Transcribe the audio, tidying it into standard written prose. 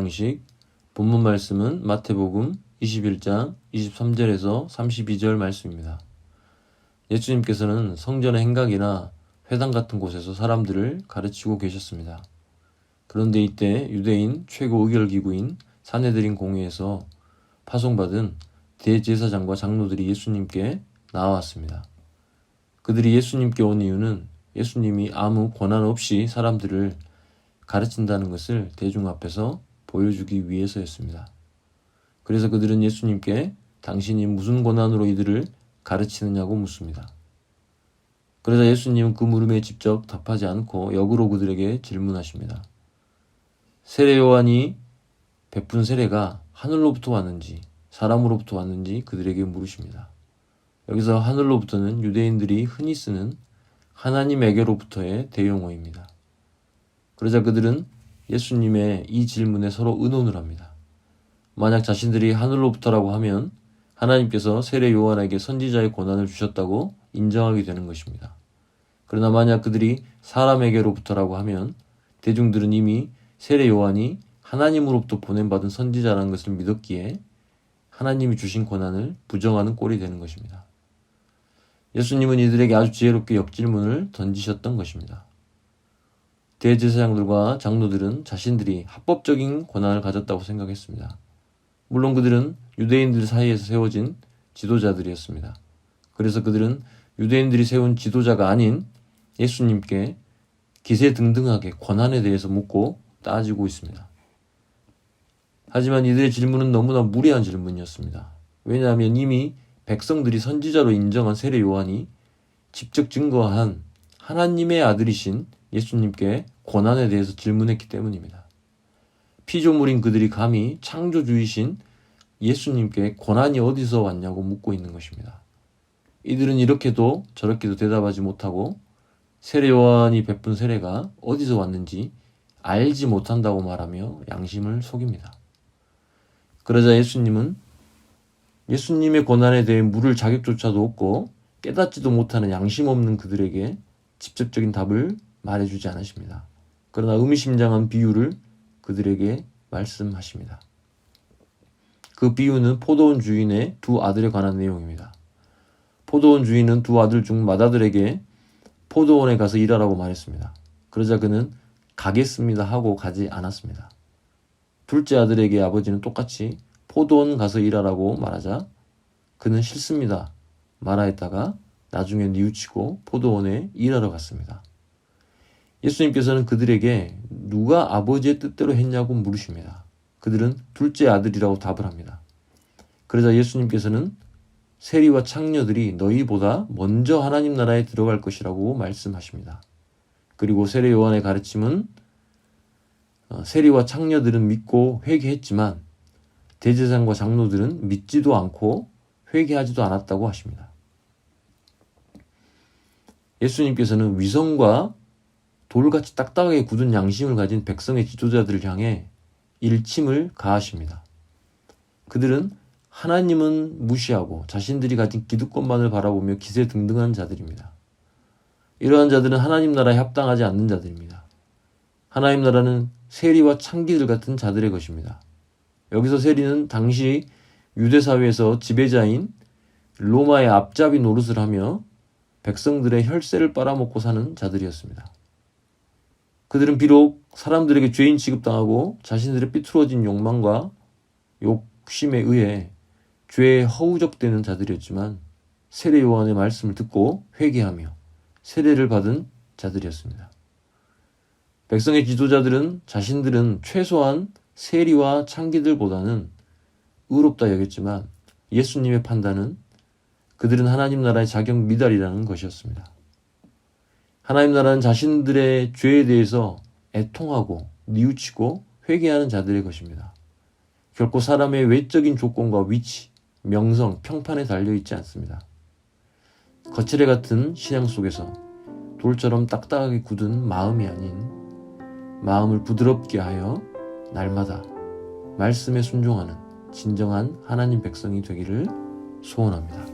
방식. 본문 말씀은 마태복음 21장 23절에서 32절 말씀입니다. 예수님께서는 성전의 행각이나 회당 같은 곳에서 사람들을 가르치고 계셨습니다. 그런데 이때 유대인 최고 의결기구인 산헤드린 공회에서 파송받은 대제사장과 장로들이 예수님께 나와왔습니다. 그들이 예수님께 온 이유는 예수님이 아무 권한 없이 사람들을 가르친다는 것을 대중 앞에서 보여주기 위해서였습니다. 그래서 그들은 예수님께 당신이 무슨 권한으로 이들을 가르치느냐고 묻습니다. 그러자 예수님은 그 물음에 직접 답하지 않고 역으로 그들에게 질문하십니다. 세례 요한이 베푼 세례가 하늘로부터 왔는지 사람으로부터 왔는지 그들에게 물으십니다. 여기서 하늘로부터는 유대인들이 흔히 쓰는 하나님에게로부터의 대용어입니다. 그러자 그들은 예수님의 이 질문에 서로 의논을 합니다. 만약 자신들이 하늘로부터라고 하면 하나님께서 세례 요한에게 선지자의 권한을 주셨다고 인정하게 되는 것입니다. 그러나 만약 그들이 사람에게로부터라고 하면 대중들은 이미 세례 요한이 하나님으로부터 보냄받은 선지자라는 것을 믿었기에 하나님이 주신 권한을 부정하는 꼴이 되는 것입니다. 예수님은 이들에게 아주 지혜롭게 역질문을 던지셨던 것입니다. 대제사장들과 장로들은 자신들이 합법적인 권한을 가졌다고 생각했습니다. 물론 그들은 유대인들 사이에서 세워진 지도자들이었습니다. 그래서 그들은 유대인들이 세운 지도자가 아닌 예수님께 기세등등하게 권한에 대해서 묻고 따지고 있습니다. 하지만 이들의 질문은 너무나 무례한 질문이었습니다. 왜냐하면 이미 백성들이 선지자로 인정한 세례 요한이 직접 증거한 하나님의 아들이신 예수님께 권한에 대해서 질문했기 때문입니다. 피조물인 그들이 감히 창조주이신 예수님께 권한이 어디서 왔냐고 묻고 있는 것입니다. 이들은 이렇게도 저렇게도 대답하지 못하고 세례 요한이 베푼 세례가 어디서 왔는지 알지 못한다고 말하며 양심을 속입니다. 그러자 예수님은 예수님의 권한에 대해 물을 자격조차도 없고 깨닫지도 못하는 양심 없는 그들에게 직접적인 답을 말해주지 않으십니다. 그러나 의미심장한 비유를 그들에게 말씀하십니다. 그 비유는 포도원 주인의 두 아들에 관한 내용입니다. 포도원 주인은 두 아들 중 맏아들에게 포도원에 가서 일하라고 말했습니다. 그러자 그는 가겠습니다 하고 가지 않았습니다. 둘째 아들에게 아버지는 똑같이 포도원 가서 일하라고 말하자 그는 싫습니다 말하였다가 나중에 뉘우치고 포도원에 일하러 갔습니다. 예수님께서는 그들에게 누가 아버지의 뜻대로 했냐고 물으십니다. 그들은 둘째 아들이라고 답을 합니다. 그러자 예수님께서는 세리와 창녀들이 너희보다 먼저 하나님 나라에 들어갈 것이라고 말씀하십니다. 그리고 세례 요한의 가르침은 세리와 창녀들은 믿고 회개했지만 대제사장과 장로들은 믿지도 않고 회개하지도 않았다고 하십니다. 예수님께서는 위선과 돌같이 딱딱하게 굳은 양심을 가진 백성의 지도자들을 향해 일침을 가하십니다. 그들은 하나님은 무시하고 자신들이 가진 기득권만을 바라보며 기세등등한 자들입니다. 이러한 자들은 하나님 나라에 합당하지 않는 자들입니다. 하나님 나라는 세리와 창기들 같은 자들의 것입니다. 여기서 세리는 당시 유대사회에서 지배자인 로마의 앞잡이 노릇을 하며 백성들의 혈세를 빨아먹고 사는 자들이었습니다. 그들은 비록 사람들에게 죄인 취급당하고 자신들의 삐뚤어진 욕망과 욕심에 의해 죄에 허우적대는 자들이었지만 세례 요한의 말씀을 듣고 회개하며 세례를 받은 자들이었습니다. 백성의 지도자들은 자신들은 최소한 세리와 창기들보다는 의롭다 여겼지만 예수님의 판단은 그들은 하나님 나라의 자격 미달이라는 것이었습니다. 하나님 나라는 자신들의 죄에 대해서 애통하고 뉘우치고 회개하는 자들의 것입니다. 결코 사람의 외적인 조건과 위치, 명성, 평판에 달려있지 않습니다. 거칠애 같은 신앙 속에서 돌처럼 딱딱하게 굳은 마음이 아닌 마음을 부드럽게 하여 날마다 말씀에 순종하는 진정한 하나님 백성이 되기를 소원합니다.